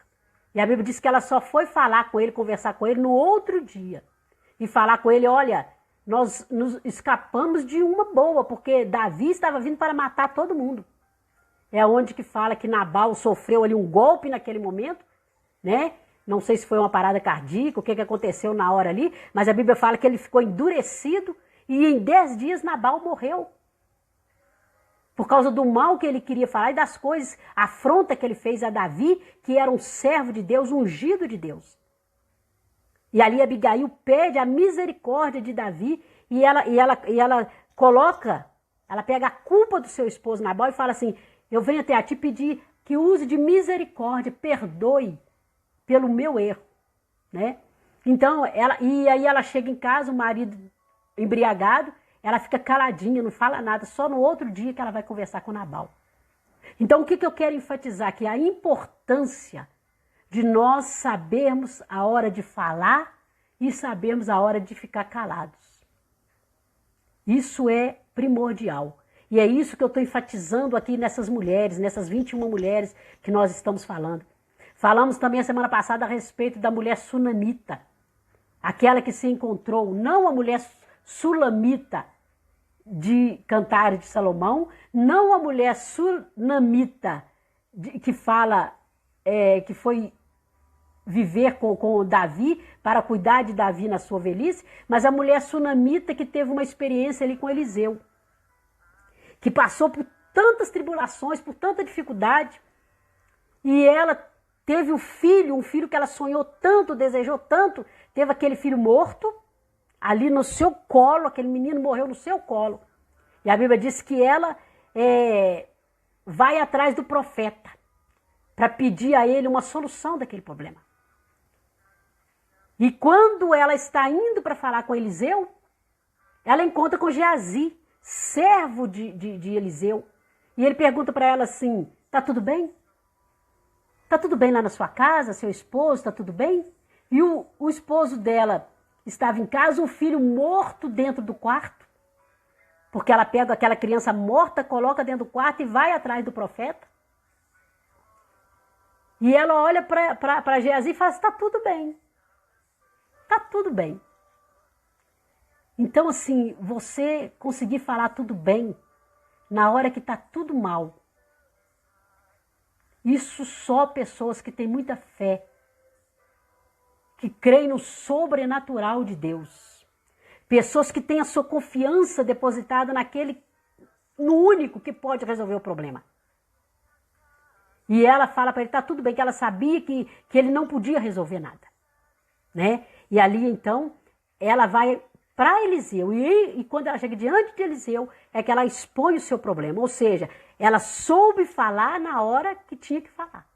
E a Bíblia diz que ela só foi falar com ele, conversar com ele no outro dia. E falar com ele, olha, nós nos escapamos de uma boa, porque Davi estava vindo para matar todo mundo. É onde que fala que Nabal sofreu ali um golpe naquele momento, né? Não sei se foi uma parada cardíaca, o que aconteceu na hora ali, mas a Bíblia fala que ele ficou endurecido e em 10 dias Nabal morreu. Por causa do mal que ele queria falar e das coisas, a afronta que ele fez a Davi, que era um servo de Deus, ungido de Deus. E ali Abigail pede a misericórdia de Davi e ela coloca, ela pega a culpa do seu esposo Nabal e fala assim, eu venho até a ti pedir que use de misericórdia, perdoe pelo meu erro, né? Então, aí ela chega em casa, o marido embriagado, ela fica caladinha, não fala nada, só no outro dia que ela vai conversar com Nabal. Então, o que eu quero enfatizar aqui? A importância de nós sabermos a hora de falar e sabermos a hora de ficar calados. Isso é primordial. E é isso que eu estou enfatizando aqui nessas mulheres, nessas 21 mulheres que nós estamos falando. Falamos também a semana passada a respeito da mulher sunamita. Aquela que se encontrou, não a mulher sulamita de Cantares de Salomão, não a mulher sunamita que fala, que foi viver com Davi, para cuidar de Davi na sua velhice, mas a mulher sunamita que teve uma experiência ali com Eliseu, que passou por tantas tribulações, por tanta dificuldade, e ela teve um filho que ela sonhou tanto, desejou tanto, teve aquele filho morto, ali no seu colo, aquele menino morreu no seu colo. E a Bíblia diz que ela vai atrás do profeta para pedir a ele uma solução daquele problema. E quando ela está indo para falar com Eliseu, ela encontra com Geazi, servo de Eliseu. E ele pergunta para ela assim, tá tudo bem? Tá tudo bem lá na sua casa, seu esposo, tá tudo bem? E o esposo dela estava em casa, o filho morto dentro do quarto. Porque ela pega aquela criança morta, coloca dentro do quarto e vai atrás do profeta. E ela olha para Geazi e fala assim, tá tudo bem. Tá tudo bem. Então, assim, você conseguir falar tudo bem na hora que tá tudo mal. Isso só pessoas que têm muita fé, que creem no sobrenatural de Deus. Pessoas que têm a sua confiança depositada no único que pode resolver o problema. E ela fala para ele, tá tudo bem, que ela sabia que ele não podia resolver nada. Né? E ali, então, ela vai para Eliseu. E quando ela chega diante de Eliseu, é que ela expõe o seu problema. Ou seja, ela soube falar na hora que tinha que falar.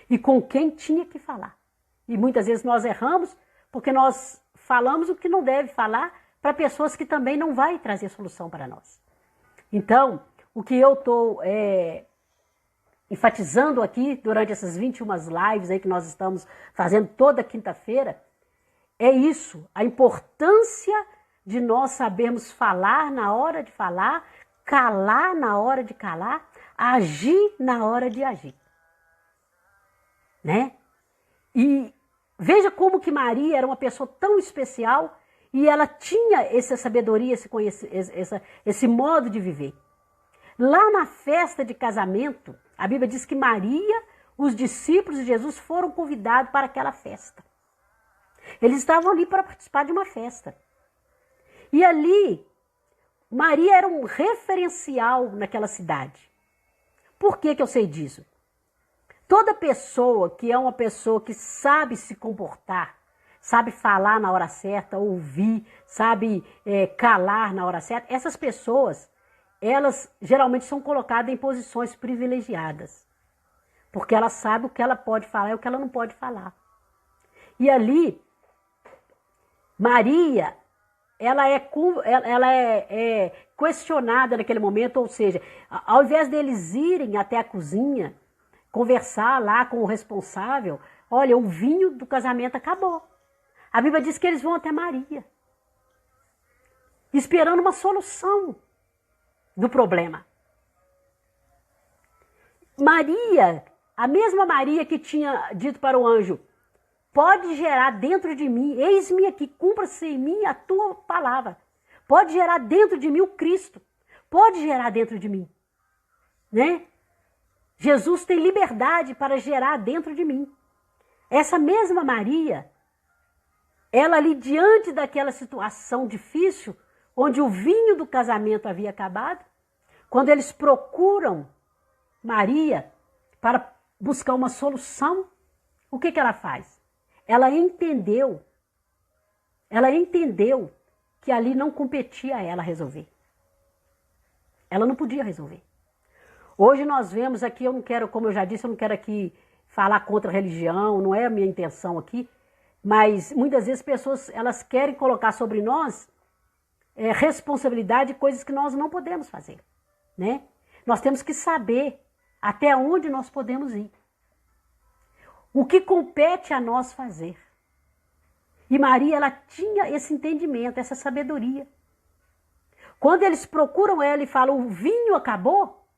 E com quem tinha que falar. E muitas vezes nós erramos porque nós falamos o que não deve falar para pessoas que também não vai trazer solução para nós. Então, o que eu estou enfatizando aqui durante essas 21 lives aí que nós estamos fazendo toda quinta-feira, é isso, a importância de nós sabermos falar na hora de falar, calar na hora de calar, agir na hora de agir. Né? E veja como que Maria era uma pessoa tão especial e ela tinha essa sabedoria, esse modo de viver. Lá na festa de casamento, a Bíblia diz que Maria, os discípulos de Jesus foram convidados para aquela festa. Eles estavam ali para participar de uma festa. E ali, Maria era um referencial naquela cidade. Por que eu sei disso? Toda pessoa que é uma pessoa que sabe se comportar, sabe falar na hora certa, ouvir, sabe calar na hora certa, essas pessoas, elas geralmente são colocadas em posições privilegiadas. Porque ela sabe o que ela pode falar e o que ela não pode falar. E ali, Maria, ela é questionada naquele momento, ou seja, ao invés deles irem até a cozinha, conversar lá com o responsável, olha, o vinho do casamento acabou. A Bíblia diz que eles vão até Maria, esperando uma solução do problema. Maria, a mesma Maria que tinha dito para o anjo, pode gerar dentro de mim, eis-me aqui, cumpra-se em mim a tua palavra. Pode gerar dentro de mim o Cristo. Pode gerar dentro de mim. Né? Jesus tem liberdade para gerar dentro de mim. Essa mesma Maria, ela ali diante daquela situação difícil, onde o vinho do casamento havia acabado, quando eles procuram Maria para buscar uma solução, o que ela faz? Ela entendeu que ali não competia a ela resolver. Ela não podia resolver. Hoje nós vemos aqui, eu não quero, como eu já disse, eu não quero aqui falar contra a religião, não é a minha intenção aqui, mas muitas vezes pessoas, elas querem colocar sobre nós responsabilidade de coisas que nós não podemos fazer, né? Nós temos que saber até onde nós podemos ir. O que compete a nós fazer. E Maria, ela tinha esse entendimento, essa sabedoria. Quando eles procuram ela e falam, o vinho acabou,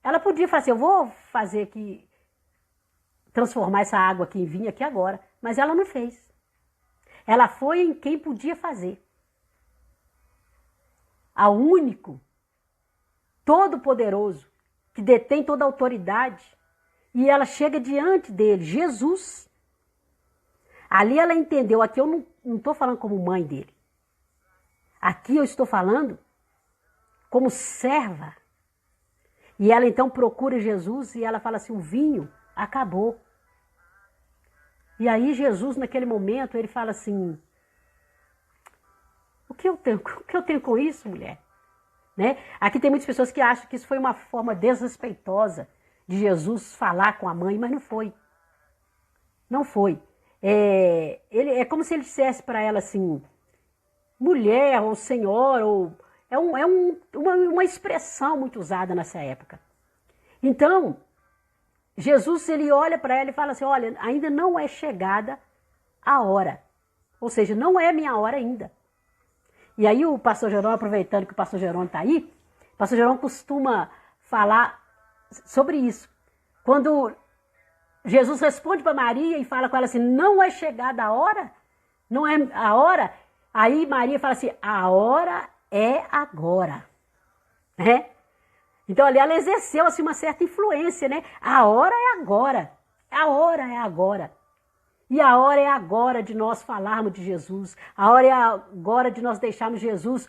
ela podia falar assim, eu vou fazer aqui, transformar essa água aqui em vinho aqui agora. Mas ela não fez. Ela foi em quem podia fazer. Ao único, todo-poderoso, que detém toda a autoridade, e ela chega diante dele, Jesus. Ali ela entendeu, aqui eu não estou falando como mãe dele. Aqui eu estou falando como serva. E ela então procura Jesus e ela fala assim, o vinho acabou. E aí Jesus, naquele momento, ele fala assim, o que eu tenho com isso, mulher? Né? Aqui tem muitas pessoas que acham que isso foi uma forma desrespeitosa de Jesus falar com a mãe, mas não foi. Não foi. É como se ele dissesse para ela assim, mulher ou senhor, ou uma expressão muito usada nessa época. Então, Jesus, ele olha para ela e fala assim, olha, ainda não é chegada a hora. Ou seja, não é minha hora ainda. E aí o pastor Jerônimo, aproveitando que o pastor Jerônimo está aí, o pastor Jerônimo costuma falar sobre isso. Quando Jesus responde para Maria e fala com ela assim, não é chegada a hora? Não é a hora? Aí Maria fala assim, a hora é agora. Né? Então ali ela exerceu assim, uma certa influência, né? A hora é agora. A hora é agora. E a hora é agora de nós falarmos de Jesus. A hora é agora de nós deixarmos Jesus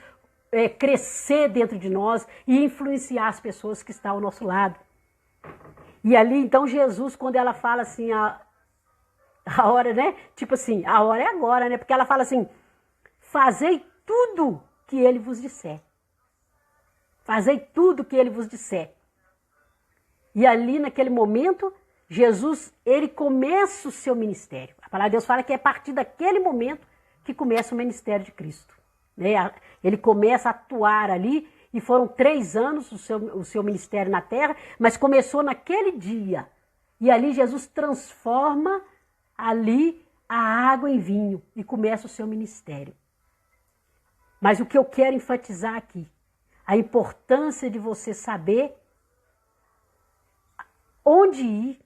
crescer dentro de nós e influenciar as pessoas que estão ao nosso lado. E ali, então, Jesus, quando ela fala assim, a hora, né? Tipo assim, a hora é agora, né? Porque ela fala assim, fazei tudo que ele vos disser. Fazei tudo que ele vos disser. E ali, naquele momento, Jesus, ele começa o seu ministério. A palavra de Deus fala que é a partir daquele momento que começa o ministério de Cristo. Né? Ele começa a atuar ali, e foram 3 anos o seu ministério na terra, mas começou naquele dia. E ali Jesus transforma ali a água em vinho e começa o seu ministério. Mas o que eu quero enfatizar aqui, a importância de você saber onde ir,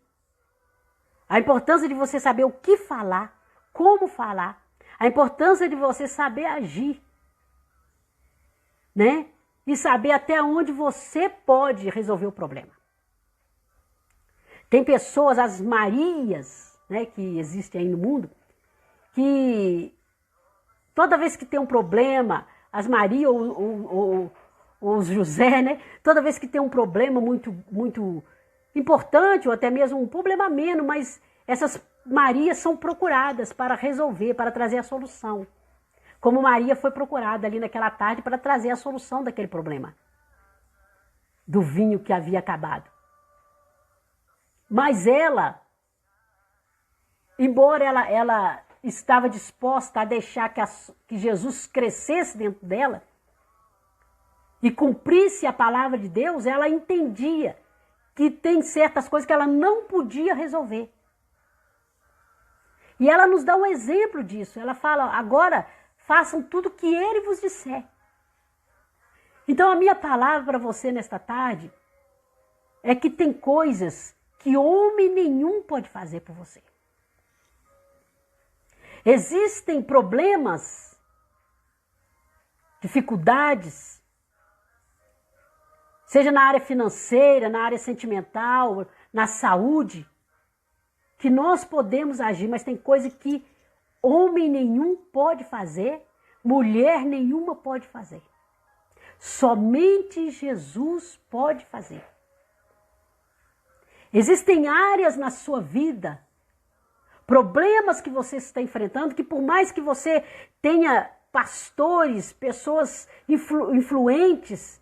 a importância de você saber o que falar, como falar, a importância de você saber agir, né? E saber até onde você pode resolver o problema. Tem pessoas, as Marias, né, que existem aí no mundo, que toda vez que tem um problema, as Maria ou os José, né, toda vez que tem um problema muito importante, ou até mesmo um problema menos, mas essas Marias são procuradas para resolver, para trazer a solução. Como Maria foi procurada ali naquela tarde para trazer a solução daquele problema. Do vinho que havia acabado. Mas ela, embora ela estava disposta a deixar que Jesus crescesse dentro dela e cumprisse a palavra de Deus, ela entendia que tem certas coisas que ela não podia resolver. E ela nos dá um exemplo disso. Ela fala, agora façam tudo o que ele vos disser. Então a minha palavra para você nesta tarde é que tem coisas que homem nenhum pode fazer por você. Existem problemas, dificuldades, seja na área financeira, na área sentimental, na saúde, que nós podemos agir, mas tem coisa que homem nenhum pode fazer, mulher nenhuma pode fazer. Somente Jesus pode fazer. Existem áreas na sua vida, problemas que você está enfrentando, que por mais que você tenha pastores, pessoas influentes,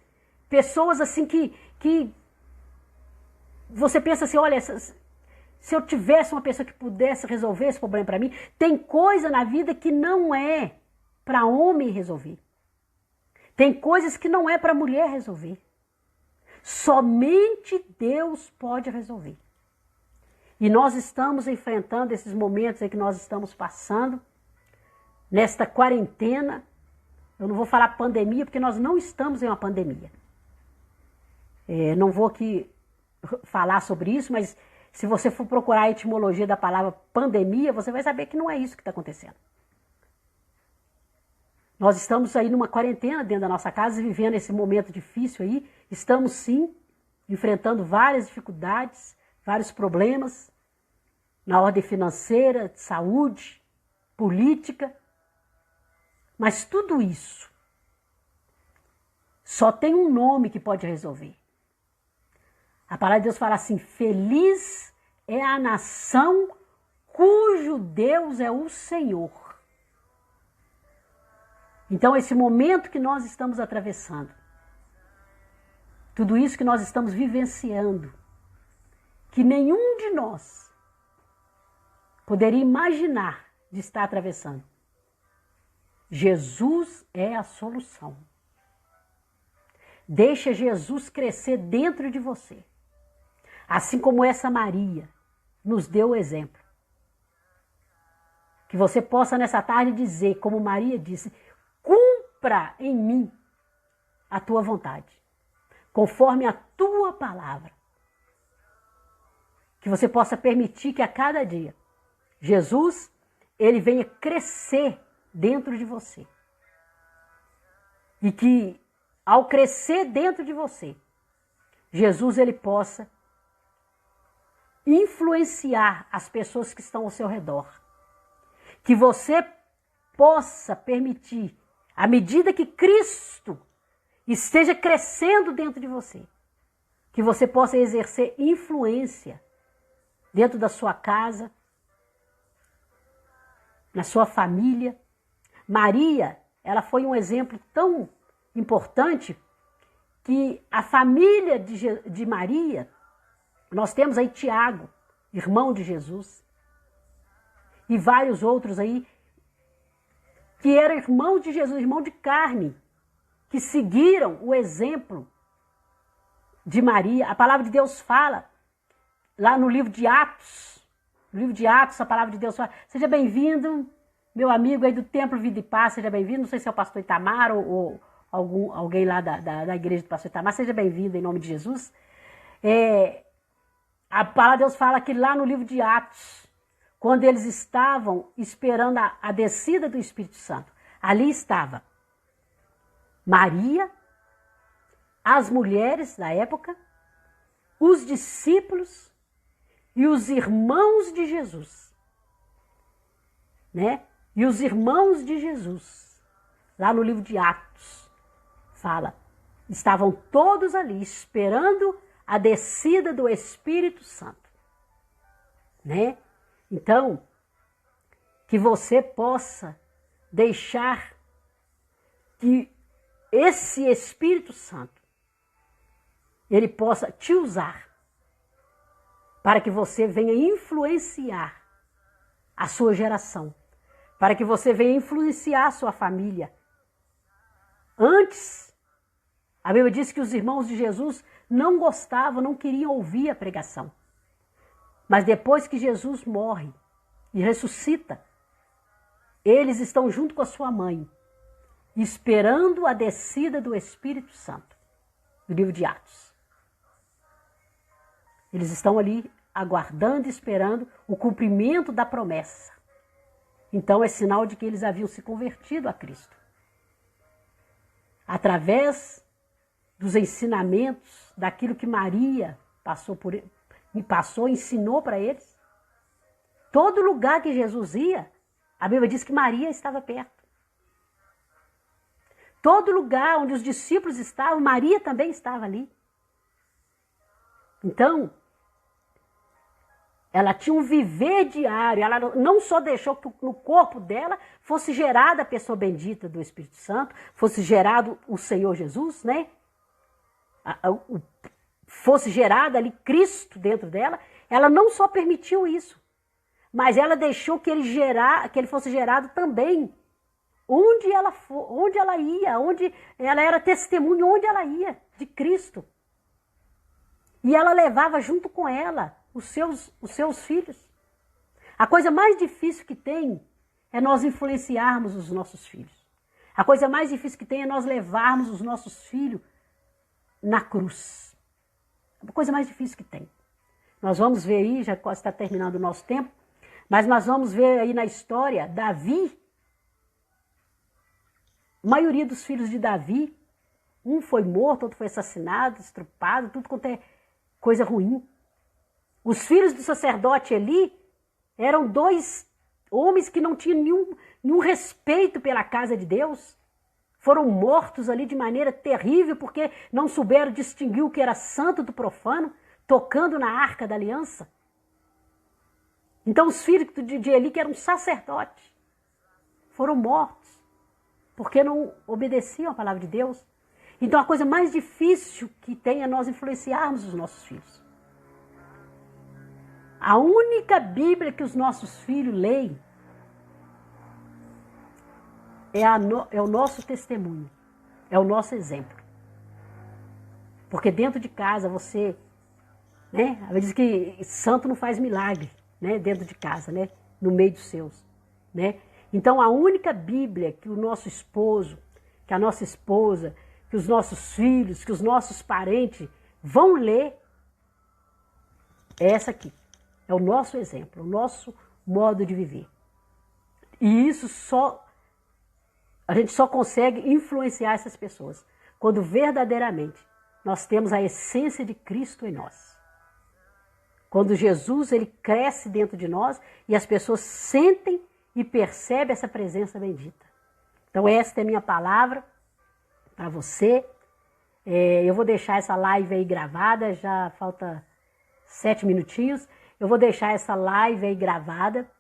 pessoas assim que você pensa assim, olha, se eu tivesse uma pessoa que pudesse resolver esse problema para mim, tem coisa na vida que não é para homem resolver. Tem coisas que não é para mulher resolver. Somente Deus pode resolver. E nós estamos enfrentando esses momentos em que nós estamos passando, nesta quarentena. Eu não vou falar pandemia, porque nós não estamos em uma pandemia. Não vou aqui falar sobre isso, mas se você for procurar a etimologia da palavra pandemia, você vai saber que não é isso que está acontecendo. Nós estamos aí numa quarentena dentro da nossa casa, vivendo esse momento difícil aí. Estamos sim enfrentando várias dificuldades, vários problemas na ordem financeira, de saúde, política. Mas tudo isso só tem um nome que pode resolver. A palavra de Deus fala assim, feliz é a nação cujo Deus é o Senhor. Então, esse momento que nós estamos atravessando, tudo isso que nós estamos vivenciando, que nenhum de nós poderia imaginar de estar atravessando, Jesus é a solução. Deixa Jesus crescer dentro de você. Assim como essa Maria nos deu o exemplo. Que você possa nessa tarde dizer, como Maria disse, cumpra em mim a tua vontade, conforme a tua palavra. Que você possa permitir que a cada dia, Jesus, ele venha crescer dentro de você. E que, ao crescer dentro de você, Jesus, ele possa influenciar as pessoas que estão ao seu redor. Que você possa permitir, à medida que Cristo esteja crescendo dentro de você, que você possa exercer influência dentro da sua casa, na sua família. Maria, ela foi um exemplo tão importante que a família de Maria, nós temos aí Tiago, irmão de Jesus, e vários outros aí, que eram irmãos de Jesus, irmão de carne, que seguiram o exemplo de Maria. A palavra de Deus fala, lá no livro de Atos, a palavra de Deus fala, seja bem-vindo, meu amigo aí do Templo Vida e Paz, seja bem-vindo, não sei se é o pastor Itamar ou alguém lá da igreja do pastor Itamar, seja bem-vindo em nome de Jesus. A palavra de Deus fala que lá no livro de Atos, quando eles estavam esperando a descida do Espírito Santo, ali estava Maria, as mulheres da época, os discípulos e os irmãos de Jesus, né? E os irmãos de Jesus, lá no livro de Atos, fala, estavam todos ali esperando a descida do Espírito Santo, né? Então, que você possa deixar que esse Espírito Santo, ele possa te usar para que você venha influenciar a sua geração, para que você venha influenciar a sua família. Antes, a Bíblia diz que os irmãos de Jesus não gostavam, não queriam ouvir a pregação. Mas depois que Jesus morre e ressuscita, eles estão junto com a sua mãe, esperando a descida do Espírito Santo, do livro de Atos. Eles estão ali aguardando e esperando o cumprimento da promessa. Então é sinal de que eles haviam se convertido a Cristo. Através dos ensinamentos, daquilo que Maria ensinou para eles. Todo lugar que Jesus ia, a Bíblia diz que Maria estava perto. Todo lugar onde os discípulos estavam, Maria também estava ali. Então, ela tinha um viver diário, ela não só deixou que no corpo dela fosse gerada a pessoa bendita do Espírito Santo, fosse gerado o Senhor Jesus, né? Fosse gerado ali Cristo dentro dela, ela não só permitiu isso, mas ela deixou que ele fosse gerado também onde ela ia, onde ela era testemunha, onde ela ia de Cristo. E ela levava junto com ela os seus filhos. A coisa mais difícil que tem é nós influenciarmos os nossos filhos. A coisa mais difícil que tem é nós levarmos os nossos filhos na cruz. É a coisa mais difícil que tem. Nós vamos ver aí, já quase está terminando o nosso tempo, mas nós vamos ver aí na história, Davi, a maioria dos filhos de Davi, um foi morto, outro foi assassinado, estrupado, tudo quanto é coisa ruim. Os filhos do sacerdote Eli eram dois homens que não tinham nenhum respeito pela casa de Deus. Foram mortos ali de maneira terrível porque não souberam distinguir o que era santo do profano, tocando na arca da aliança. Então os filhos de Eli, que eram sacerdotes, foram mortos, porque não obedeciam à palavra de Deus. Então a coisa mais difícil que tem é nós influenciarmos os nossos filhos. A única Bíblia que os nossos filhos leem é o nosso testemunho, é o nosso exemplo. Porque dentro de casa você, né, diz que santo não faz milagre, né, dentro de casa, né, no meio dos seus, né. Então a única Bíblia que o nosso esposo, que a nossa esposa, que os nossos filhos, que os nossos parentes vão ler é essa aqui. É o nosso exemplo, o nosso modo de viver. E isso a gente só consegue influenciar essas pessoas quando verdadeiramente nós temos a essência de Cristo em nós. Quando Jesus ele cresce dentro de nós e as pessoas sentem e percebem essa presença bendita. Então esta é a minha palavra para você. Eu vou deixar essa live aí gravada, já falta 7 minutinhos. Eu vou deixar essa live aí gravada,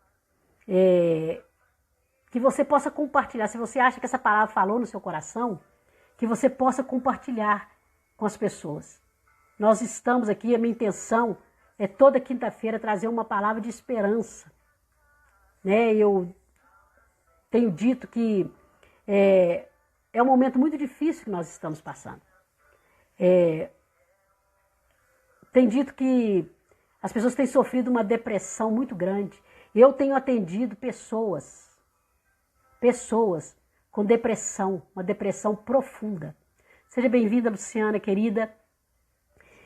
que você possa compartilhar. Se você acha que essa palavra falou no seu coração, que você possa compartilhar com as pessoas. Nós estamos aqui, a minha intenção é toda quinta-feira trazer uma palavra de esperança. Né? Eu tenho dito que é um momento muito difícil que nós estamos passando. Tenho dito que as pessoas têm sofrido uma depressão muito grande. Eu tenho atendido pessoas com depressão, uma depressão profunda. Seja bem-vinda, Luciana, querida.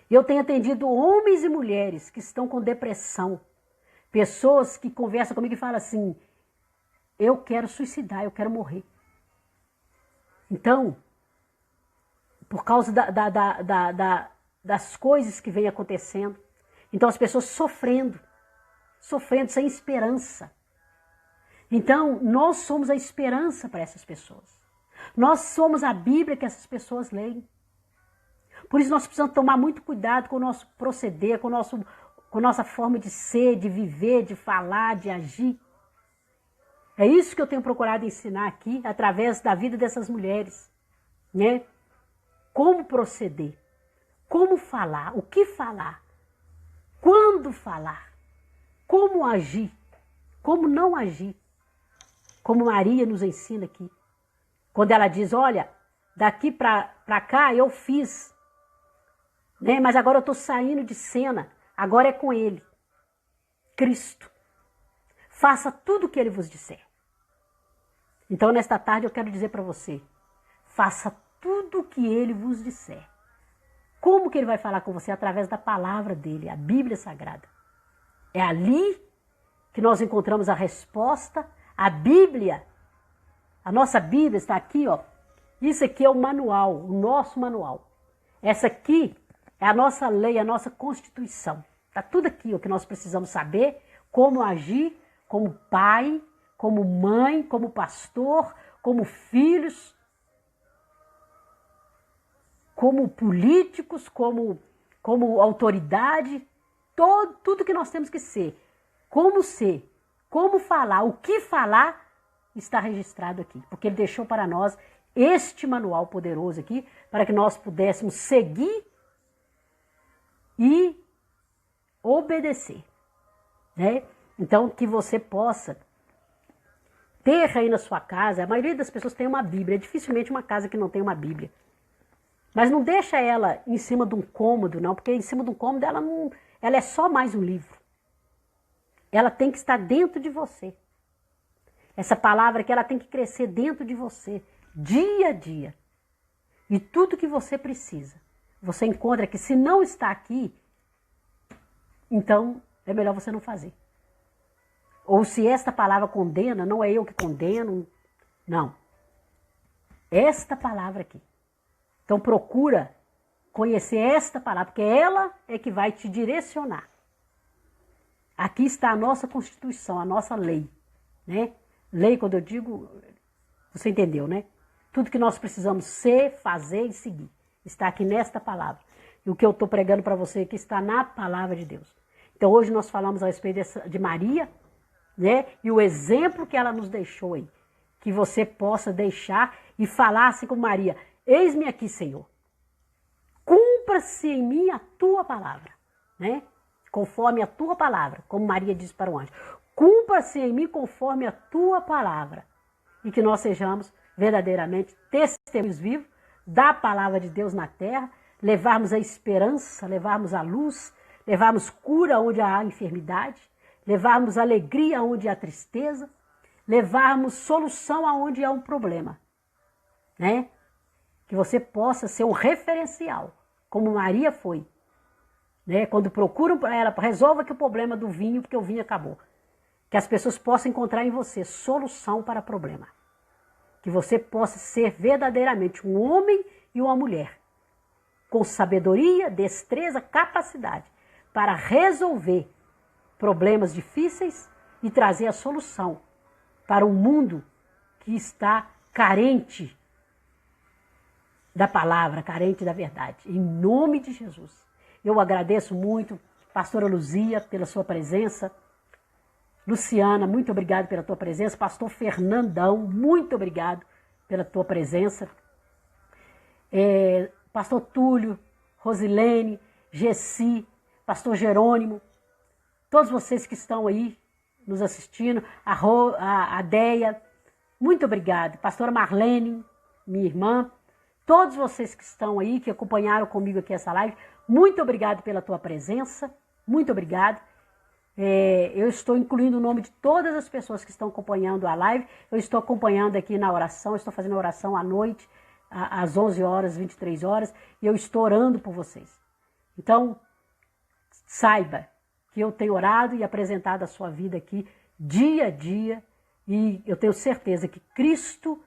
Eu tenho atendido homens e mulheres que estão com depressão. Pessoas que conversam comigo e falam assim, eu quero suicidar, eu quero morrer. Então, por causa das coisas que vêm acontecendo, então as pessoas sofrendo sem esperança. Então, nós somos a esperança para essas pessoas. Nós somos a Bíblia que essas pessoas leem. Por isso nós precisamos tomar muito cuidado com o nosso proceder, com a nossa forma de ser, de viver, de falar, de agir. É isso que eu tenho procurado ensinar aqui, através da vida dessas mulheres. Né? Como proceder, como falar, o que falar, quando falar, como agir, como não agir. Como Maria nos ensina aqui. Quando ela diz, olha, daqui para cá eu fiz, né? Mas agora eu estou saindo de cena, agora é com Ele, Cristo. Faça tudo o que Ele vos disser. Então, nesta tarde eu quero dizer para você, faça tudo o que Ele vos disser. Como que Ele vai falar com você? Através da palavra dEle, a Bíblia Sagrada. É ali que nós encontramos a resposta. A Bíblia, a nossa Bíblia está aqui, ó. Isso aqui é o manual, o nosso manual. Essa aqui é a nossa lei, a nossa Constituição. Está tudo aqui o que nós precisamos saber, como agir como pai, como mãe, como pastor, como filhos, como políticos, como autoridade, tudo que nós temos que ser. Como falar, o que falar, está registrado aqui. Porque Ele deixou para nós este manual poderoso aqui, para que nós pudéssemos seguir e obedecer. Né? Então, que você possa ter aí na sua casa, a maioria das pessoas tem uma Bíblia, é dificilmente uma casa que não tem uma Bíblia. Mas não deixa ela em cima de um cômodo, não, porque em cima de um cômodo ela é só mais um livro. Ela tem que estar dentro de você. Essa palavra aqui, ela tem que crescer dentro de você, dia a dia. E tudo que você precisa, você encontra aqui. Se não está aqui, então é melhor você não fazer. Ou se esta palavra condena, não é eu que condeno, não. Esta palavra aqui. Então procura conhecer esta palavra, porque ela é que vai te direcionar. Aqui está a nossa Constituição, a nossa lei, né? Lei, quando eu digo, você entendeu, né? Tudo que nós precisamos ser, fazer e seguir está aqui nesta palavra. E o que eu estou pregando para você aqui está na palavra de Deus. Então hoje nós falamos a respeito de Maria, né? E o exemplo que ela nos deixou aí. Que você possa deixar e falar assim com Maria: eis-me aqui, Senhor. Cumpra-se em mim a tua palavra, né? Conforme a tua palavra, como Maria disse para o anjo. Cumpra-se em mim conforme a tua palavra. E que nós sejamos verdadeiramente testemunhos vivos da palavra de Deus na terra, levarmos a esperança, levarmos a luz, levarmos cura onde há enfermidade, levarmos alegria onde há tristeza, levarmos solução aonde há um problema, né? Que você possa ser um referencial, como Maria foi, né? Quando procuram para ela, resolva que o problema do vinho, porque o vinho acabou. Que as pessoas possam encontrar em você solução para o problema. Que você possa ser verdadeiramente um homem e uma mulher, com sabedoria, destreza, capacidade, para resolver problemas difíceis e trazer a solução para um mundo que está carente da palavra, carente da verdade. Em nome de Jesus. Eu agradeço muito, pastora Luzia, pela sua presença. Luciana, muito obrigado pela tua presença. Pastor Fernandão, muito obrigado pela tua presença. Pastor Túlio, Rosilene, Gessi, pastor Jerônimo, todos vocês que estão aí nos assistindo, a Deia, muito obrigado. Pastora Marlene, minha irmã, todos vocês que estão aí, que acompanharam comigo aqui essa live, muito obrigado pela tua presença, muito obrigado. Eu estou incluindo o nome de todas as pessoas que estão acompanhando a live, eu estou acompanhando aqui na oração, estou fazendo a oração à noite, às 11 horas, 23 horas, e eu estou orando por vocês. Então, saiba que eu tenho orado e apresentado a sua vida aqui dia a dia, e eu tenho certeza que Cristo,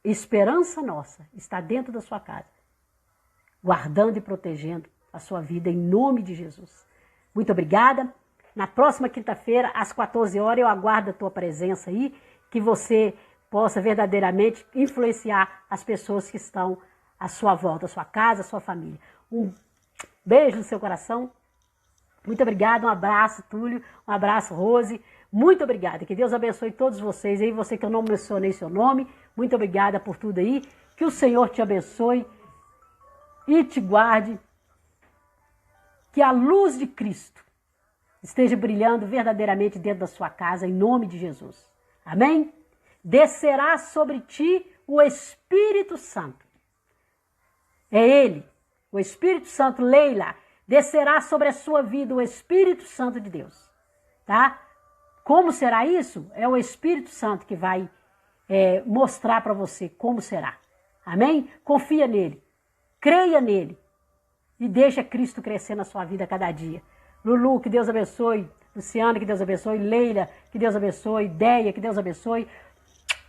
esperança nossa, está dentro da sua casa, guardando e protegendo a sua vida em nome de Jesus. Muito obrigada. Na próxima quinta-feira, às 14 horas, eu aguardo a tua presença aí, que você possa verdadeiramente influenciar as pessoas que estão à sua volta, à sua casa, à sua família. Um beijo no seu coração. Muito obrigada, um abraço, Túlio, um abraço, Rose. Muito obrigada, que Deus abençoe todos vocês aí, você que eu não mencionei seu nome, muito obrigada por tudo aí, que o Senhor te abençoe e te guarde, que a luz de Cristo esteja brilhando verdadeiramente dentro da sua casa, em nome de Jesus. Amém? Descerá sobre ti o Espírito Santo. É Ele, o Espírito Santo, Leila, descerá sobre a sua vida o Espírito Santo de Deus. Tá? Como será isso? É o Espírito Santo que vai mostrar para você como será. Amém? Confia nele, creia nele e deixa Cristo crescer na sua vida a cada dia. Lulu, que Deus abençoe. Luciana, que Deus abençoe. Leila, que Deus abençoe. Deia, que Deus abençoe.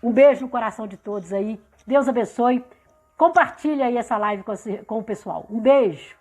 Um beijo no coração de todos aí. Deus abençoe. Compartilha aí essa live com o pessoal. Um beijo.